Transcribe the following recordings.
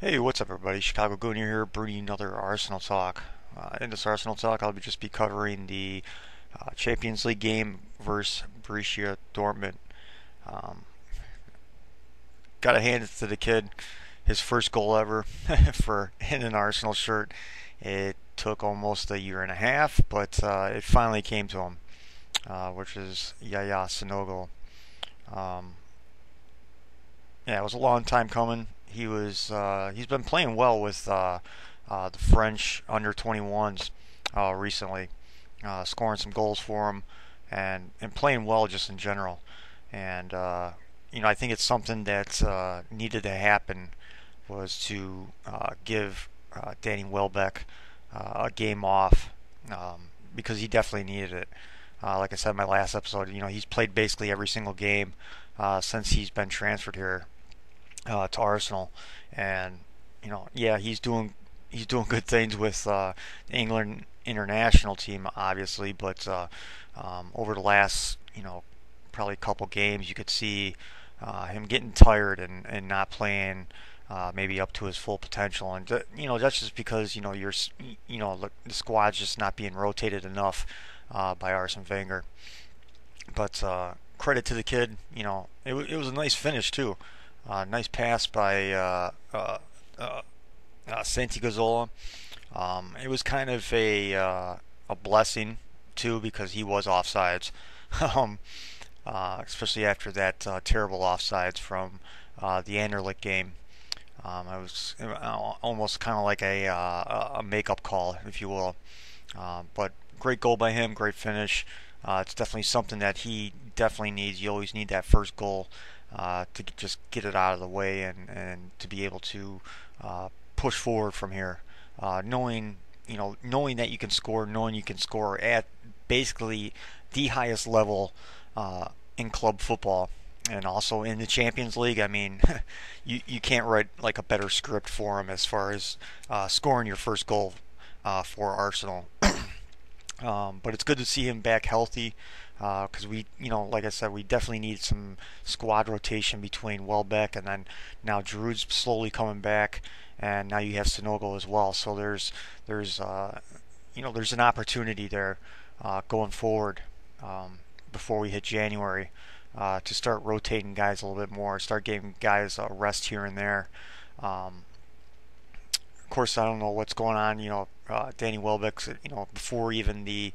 Hey, what's up, everybody? Chicago Gooner here, bringing another Arsenal talk. In this Arsenal talk, I'll just be covering the Champions League game versus Borussia Dortmund. Um, Gotta hand it to the kid, his first goal ever for in an Arsenal shirt. It took almost a year and a half, but it finally came to him, which is Yaya Sanogo. Um, yeah, it was a long time coming. He's been playing well with the French under 21s recently, scoring some goals for him and playing well just in general. And I think it's something that needed to happen was to give Danny Welbeck a game off because he definitely needed it. Like I said in my last episode, he's played basically every single game since he's been transferred here to Arsenal, and yeah, he's doing good things with the England international team, obviously, but over the last probably couple games, you could see him getting tired and not playing. Maybe up to his full potential, and that's just because the squad's just not being rotated enough by Arsene Wenger. But credit to the kid, it was a nice finish too. Nice pass by uh, Santi Gazzola. It was kind of a blessing too because he was offsides, um, especially after that terrible offsides from the Anderlecht game. It was almost kind of like a makeup call, if you will. But great goal by him, great finish. It's definitely something that he definitely needs. You always need that first goal to just get it out of the way and to be able to push forward from here. Knowing that you can score, knowing you can score at basically the highest level in club football and also in the Champions League. I mean, you can't write like a better script for him as far as scoring your first goal for Arsenal. But it's good to see him back healthy because like I said, we definitely need some squad rotation between Welbeck and then now Giroud's slowly coming back, and now you have Sanogo as well. So there's an opportunity there going forward before we hit January to start rotating guys a little bit more, start giving guys a rest here and there. Um, of course, I don't know what's going on. Danny Welbeck's. Before even the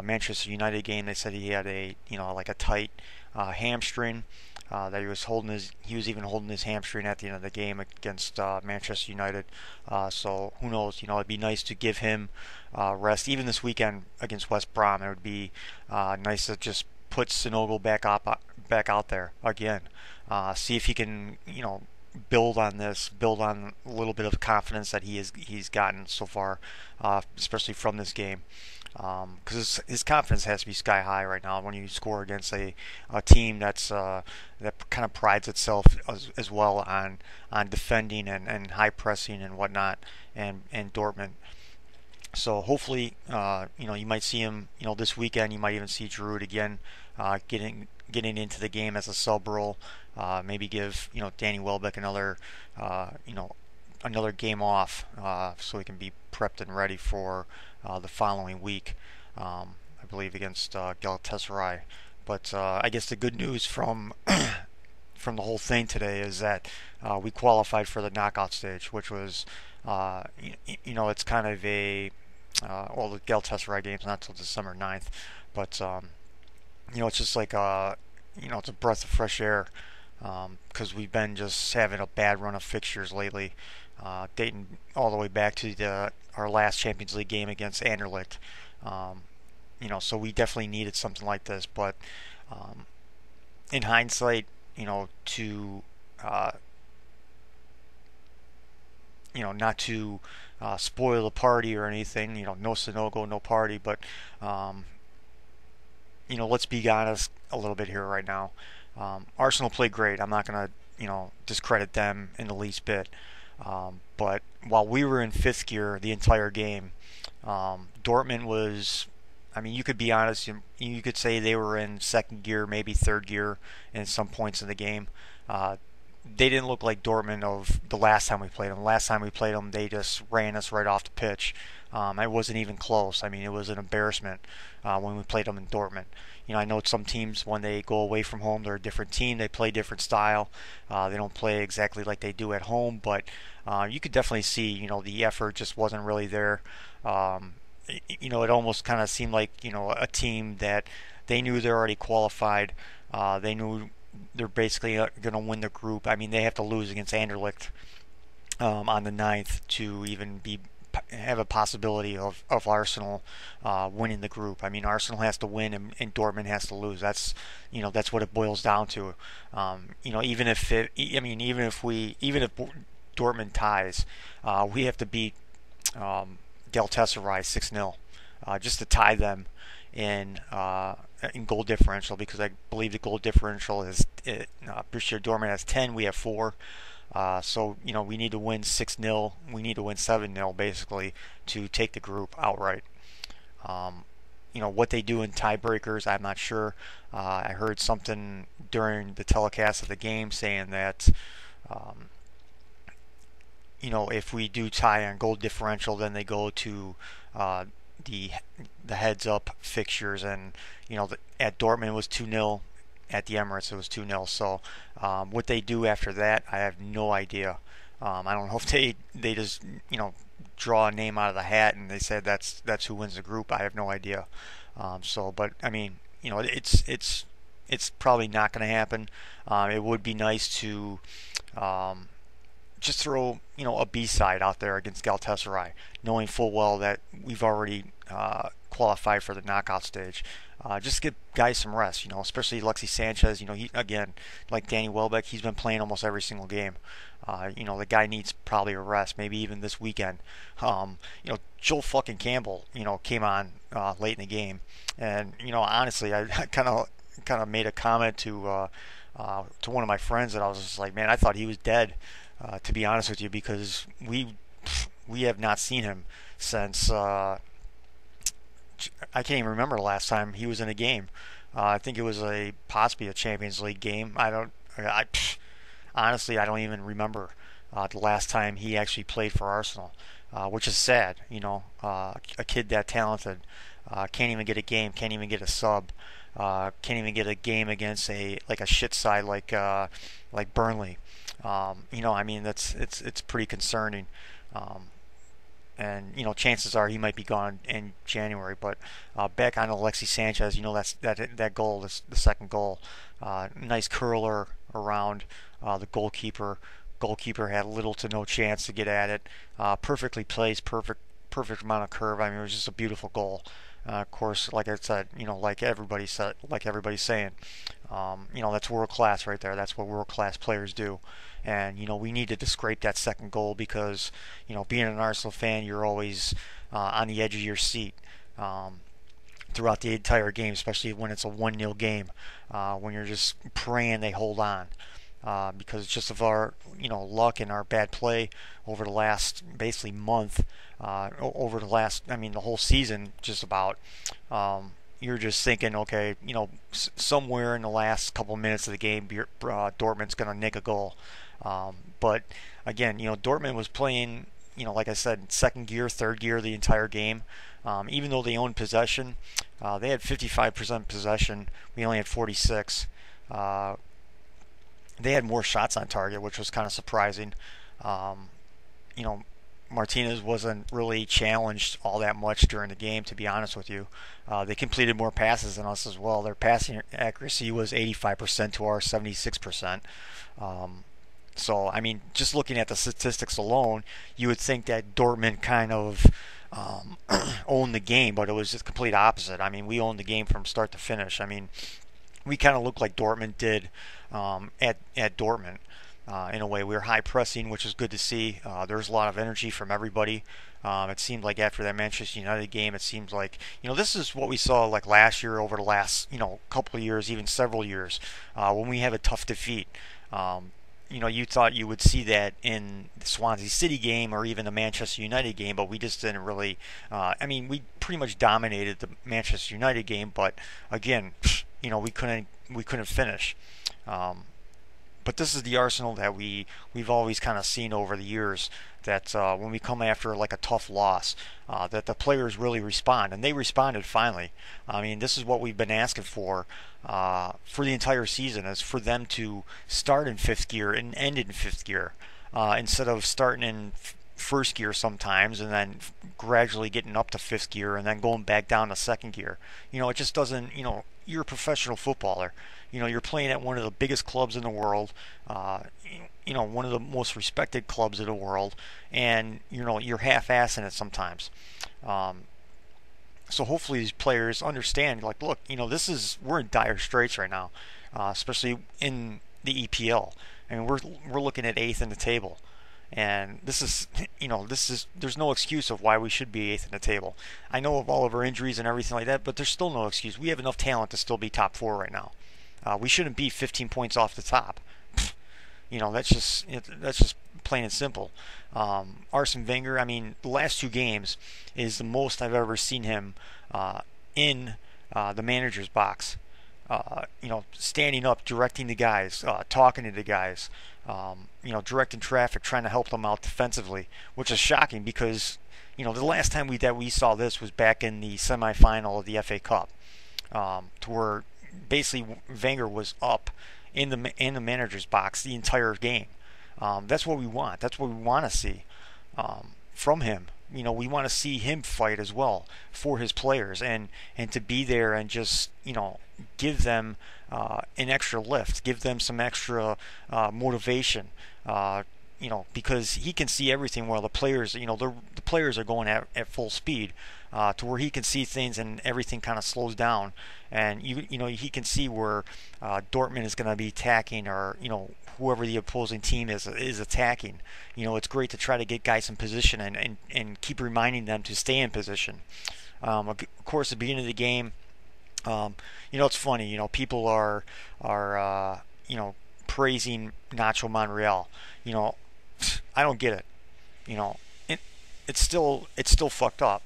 Manchester United game, they said he had like a tight hamstring. That he was even holding his hamstring at the end of the game against Manchester United. So who knows? It'd be nice to give him rest. Even this weekend against West Brom, it would be nice to just put Sanogo back out there again. See if he can, build on this, build on a little bit of confidence that he's gotten so far, especially from this game. Because his confidence has to be sky high right now when you score against a team that kind of prides itself as well on defending and high pressing and whatnot, and Dortmund. So hopefully, you might see him, this weekend. You might even see Giroud again, getting into the game as a sub role. Maybe give Danny Welbeck another game off, so he can be prepped and ready for the following week. I believe against Galatasaray. But I guess the good news from from the whole thing today is that we qualified for the knockout stage, which was it's kind of well, the Galatasaray game's not till December 9th, but it's just like it's a breath of fresh air because we've been just having a bad run of fixtures lately, dating all the way back to our last Champions League game against Anderlecht. So we definitely needed something like this, but in hindsight, to not to spoil the party or anything. No Sanogo, no party, but let's be honest a little bit here right now. Arsenal played great. I'm not gonna discredit them in the least bit. But while we were in fifth gear the entire game, Dortmund was. I mean, you could be honest. You could say they were in second gear, maybe third gear, in some points in the game. they didn't look like Dortmund of the last time we played them. The last time we played them, they just ran us right off the pitch. It wasn't even close. I mean, it was an embarrassment when we played them in Dortmund. I know some teams, when they go away from home, they're a different team. They play different style. They don't play exactly like they do at home, but you could definitely see, the effort just wasn't really there. It almost kind of seemed like, a team that they knew they're already qualified. They knew they're basically going to win the group. I mean, they have to lose against Anderlecht on the 9th to even have a possibility of Arsenal winning the group. I mean, Arsenal has to win and Dortmund has to lose. That's what it boils down to. Even if Dortmund ties, we have to beat Galatasaray 6-0 just to tie them in goal differential, because I believe the goal differential is Borussia Dortmund has 10, we have 4. So we need to win 6-0. We need to win 7-0 basically to take the group outright. What they do in tiebreakers, I'm not sure. I heard something during the telecast of the game saying that if we do tie on goal differential, then they go to the heads up fixtures, and at Dortmund it was 2-0. At the Emirates it was 2-0. So what they do after that, I have no idea. I don't know if they just draw a name out of the hat and they said that's who wins the group. I have no idea. But I mean, it's probably not going to happen. It would be nice to just throw a B side out there against Galatasaray, knowing full well that we've already qualified for the knockout stage. Just give guys some rest, especially Alexis Sanchez. He, again, like Danny Welbeck, he's been playing almost every single game. The guy needs probably a rest, maybe even this weekend. Joel fucking Campbell, came on late in the game, and honestly, I kind of made a comment to one of my friends that I was just like, man, I thought he was dead, to be honest with you, because we have not seen him since. I can't even remember the last time he was in a game. I think it was possibly a Champions League game. Honestly, I don't even remember the last time he actually played for Arsenal, which is sad. A kid that talented can't even get a game, can't even get a sub, can't even get a game against a shit side like Burnley. I mean, it's pretty concerning. And chances are he might be gone in January. But back on Alexis Sanchez, that goal, the second goal, nice curler around the goalkeeper. Goalkeeper had little to no chance to get at it. Perfectly placed, perfect amount of curve. I mean, it was just a beautiful goal. Of course, like I said, like everybody's saying, that's world class right there. That's what world class players do. And we needed to scrape that second goal because being an Arsenal fan, you're always on the edge of your seat throughout the entire game, especially when it's a 1-0 game, when you're just praying they hold on. Because just of our luck and our bad play over the last basically month, the whole season just about, you're just thinking, okay, somewhere in the last couple minutes of the game, Dortmund's going to nick a goal. But again, Dortmund was playing, like I said, second gear, third gear the entire game. Even though they owned possession, they had 55% possession. We only had 46. They had more shots on target, which was kind of surprising. Martinez wasn't really challenged all that much during the game, to be honest with you. They completed more passes than us as well. Their passing accuracy was 85% to our 76%. So, I mean, just looking at the statistics alone, you would think that Dortmund kind of owned the game, but it was just the complete opposite. I mean, we owned the game from start to finish. I mean, we kind of looked like Dortmund did at Dortmund. In a way, we were high pressing, which is good to see. There was a lot of energy from everybody. It seemed like after that Manchester United game, it seems like this is what we saw like last year, over the last couple of years, even several years, when we have a tough defeat. You thought you would see that in the Swansea City game or even the Manchester United game, but we just didn't really. We pretty much dominated the Manchester United game, but again, we couldn't finish. But this is the Arsenal that we've always kind of seen over the years. That when we come after like a tough loss, that the players really respond, and they responded finally. I mean, this is what we've been asking for the entire season, is for them to start in fifth gear and end in fifth gear, instead of starting in first gear sometimes and then gradually getting up to fifth gear and then going back down to second gear. It just doesn't. You're a professional footballer. You're playing at one of the biggest clubs in the world. One of the most respected clubs in the world, and you're half-assing it sometimes. So hopefully these players understand, like, look, we're in dire straits right now, especially in the EPL, and we're looking at eighth in the table. And there's no excuse of why we should be eighth in the table. I know of all of our injuries and everything like that, but there's still no excuse. We have enough talent to still be top four right now. We shouldn't be 15 points off the top. That's just plain and simple. Arsene Wenger, I mean, the last two games is the most I've ever seen him in the manager's box. Standing up, directing the guys, talking to the guys, directing traffic, trying to help them out defensively, which is shocking because, the last time we saw this was back in the semifinal of the FA Cup, to where basically Wenger was up in the manager's box the entire game. That's what we want. That's what we want to see from him. We want to see him fight as well for his players, and to be there and just give them an extra lift, give them some extra motivation. Because he can see everything while the players, the players are going at full speed, to where he can see things and everything kind of slows down, and he can see where Dortmund is going to be attacking, or whoever the opposing team is attacking. It's great to try to get guys in position and keep reminding them to stay in position. Of course, at the beginning of the game, it's funny. People are praising Nacho Monreal. I don't get it. It's still fucked up.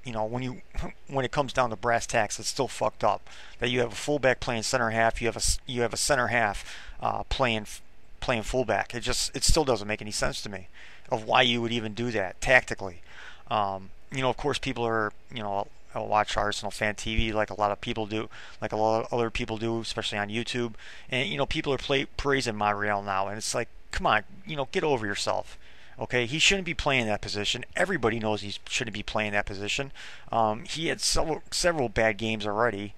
When it comes down to brass tacks, it's still fucked up that you have a fullback playing center half, you have a center half playing fullback. It still doesn't make any sense to me of why you would even do that tactically. Of course, people are I'll watch Arsenal fan TV like a lot of people do, like a lot of other people do, especially on YouTube, and people are praising Monreal now, and it's like, come on, get over yourself. Okay, he shouldn't be playing that position. Everybody knows he shouldn't be playing that position. He had several bad games already.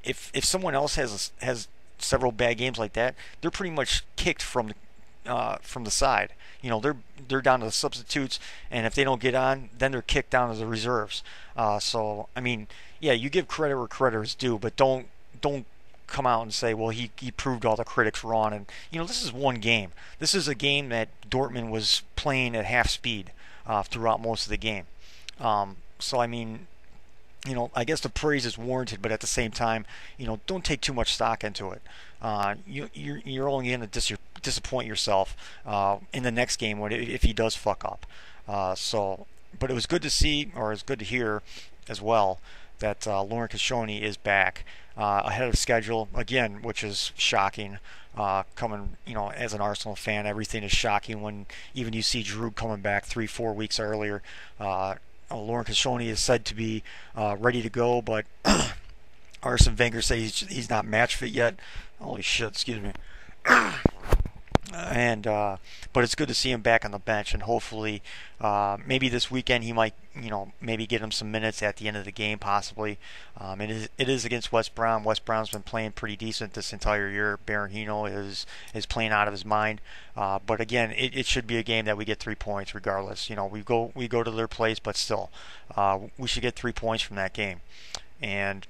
If someone else has several bad games like that, they're pretty much kicked from the side. They're down to the substitutes, and if they don't get on, then they're kicked down to the reserves. So I mean, yeah, you give credit where credit is due, but don't come out and say, well, he proved all the critics wrong. And this is one game. This is a game that Dortmund was playing at half speed throughout most of the game. So I mean, I guess the praise is warranted, but at the same time, don't take too much stock into it. You're only going to disappoint yourself in the next game if he does fuck up. But it was good to see, or it's good to hear as well, that Laurent Koscielny is back ahead of schedule again, which is shocking. Coming, as an Arsenal fan, everything is shocking when even you see Giroud coming back 3-4 weeks earlier. Laurent Koscielny is said to be ready to go, but Arsene Wenger says he's not match fit yet. Holy shit, excuse me. But it's good to see him back on the bench, and hopefully maybe this weekend he might maybe get him some minutes at the end of the game, possibly. It is against West Brom. West Brom's been playing pretty decent this entire year. Berahino is playing out of his mind, but again, it should be a game that we get 3 points regardless. We go to their place, but still we should get 3 points from that game. And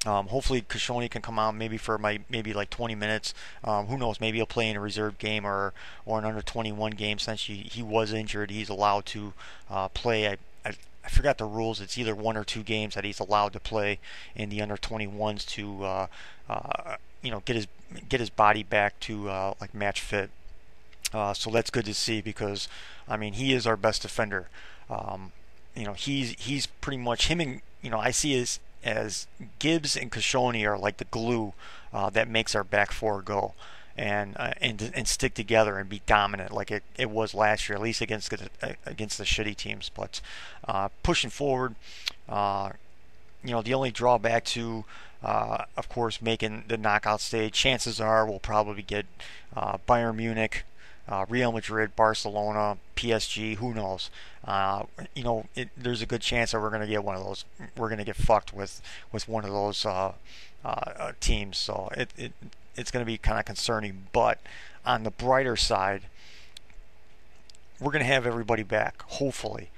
hopefully Koscielny can come out maybe for maybe like 20 minutes. Who knows? Maybe he'll play in a reserve game or an under 21 game, since he was injured. He's allowed to play. I forgot the rules. It's either 1 or 2 games that he's allowed to play in the under 21s to get his body back to like match fit. So that's good to see, because I mean, he is our best defender. He's pretty much him, and I see as Gibbs and Kashoni are like the glue that makes our back four go. And stick together and be dominant like it was last year, at least against the shitty teams. But pushing forward, uh, the only drawback to, of course, making the knockout stage, chances are we'll probably get Bayern Munich, Real Madrid, Barcelona, PSG. Who knows? There's a good chance that we're going to get one of those. We're going to get fucked with one of those teams. So it's going to be kind of concerning. But on the brighter side, we're going to have everybody back, hopefully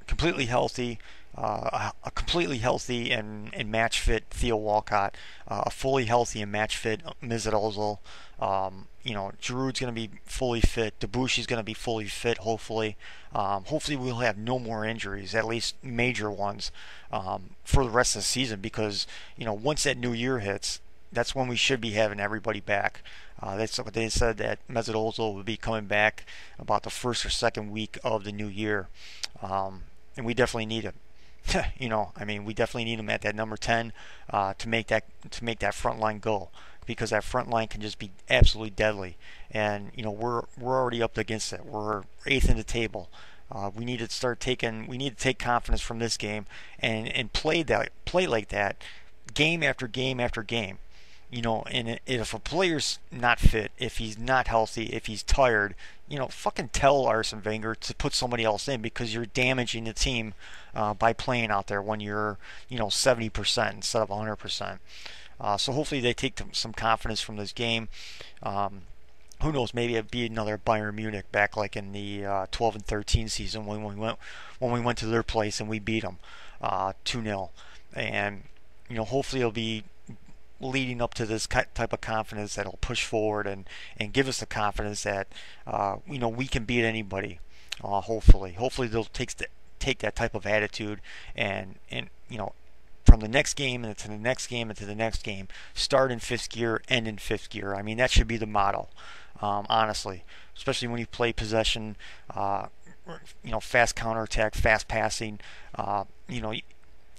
completely healthy, a completely healthy and match fit Theo Walcott, a fully healthy and match fit Mesut Ozil. Giroud's going to be fully fit. Debussy's going to be fully fit. Hopefully, we'll have no more injuries, at least major ones, for the rest of the season. Because once that new year hits, that's when we should be having everybody back. That's what they said, that Mesut Ozil will be coming back about the first or second week of the new year. And we definitely need him. We definitely need him at that number 10 to make that front line go, because that front line can just be absolutely deadly. And we're already up against it. We're 8th in the table. We need to take confidence from this game and play like that game after game after game. And if a player's not fit, if he's not healthy, if he's tired, fucking tell Arsene Wenger to put somebody else in, because you're damaging the team by playing out there when you're 70% instead of 100%. So hopefully they take some confidence from this game. Who knows? Maybe it'd be another Bayern Munich back like in the 12 and 13 season when we went to their place and we beat them 2-0. And hopefully it'll be leading up to this type of confidence that'll push forward and give us the confidence that we can beat anybody. Hopefully they'll take that type of attitude and from the next game into the next game into the next game, start in fifth gear, end in fifth gear. I mean, that should be the motto, honestly, especially when you play possession, fast counterattack, fast passing.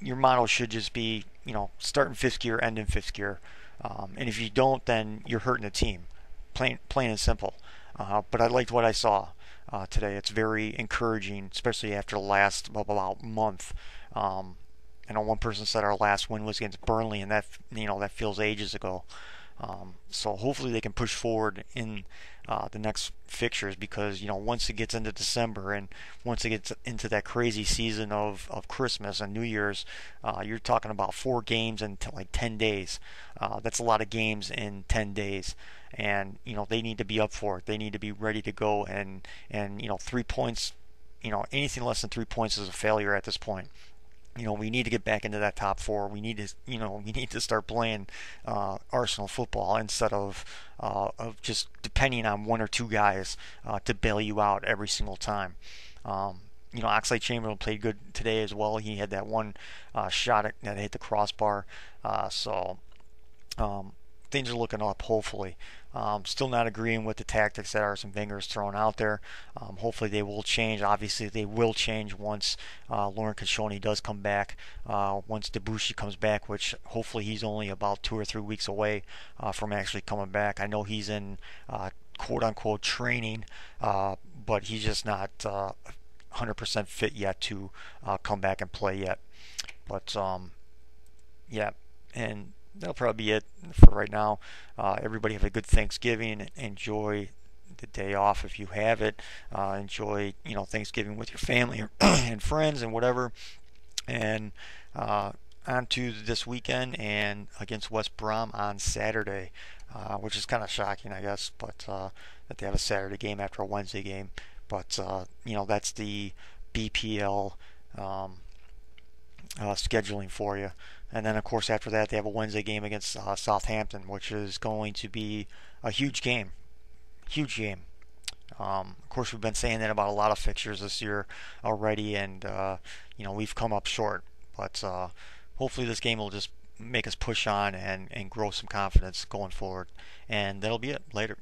Your motto should just be, start in fifth gear, end in fifth gear. And if you don't, then you're hurting the team. Plain and simple. But I liked what I saw today. It's very encouraging, especially after the last about month. I know one person said our last win was against Burnley, and that feels ages ago. So hopefully they can push forward in the next fixtures, because once it gets into December and once it gets into that crazy season of Christmas and New Year's, you're talking about 4 games in like 10 days. That's a lot of games in 10 days, and they need to be up for it. They need to be ready to go, and 3 points, anything less than 3 points is a failure at this point. We need to get back into that top 4. We need to start playing Arsenal football instead of just depending on 1 or 2 guys to bail you out every single time. Oxlade-Chamberlain played good today as well. He had that one shot that hit the crossbar. Things are looking up, hopefully. Still not agreeing with the tactics that Arsene Wenger is throwing out there. Hopefully they will change. Obviously they will change once Laurent Koscielny does come back. Once Debussy comes back, which hopefully he's only about 2 or 3 weeks away from actually coming back. I know he's in quote-unquote training, but he's just not 100% fit yet to come back and play yet. But yeah, and that'll probably be it for right now. Everybody have a good Thanksgiving. Enjoy the day off if you have it. Enjoy, Thanksgiving with your family and friends and whatever. And on to this weekend and against West Brom on Saturday, which is kind of shocking, I guess, but that they have a Saturday game after a Wednesday game. But that's the BPL scheduling for you. And then, of course, after that, they have a Wednesday game against Southampton, which is going to be a huge game. Huge game. Of course, we've been saying that about a lot of fixtures this year already, and, we've come up short. But hopefully this game will just make us push on and grow some confidence going forward. And that'll be it. Later.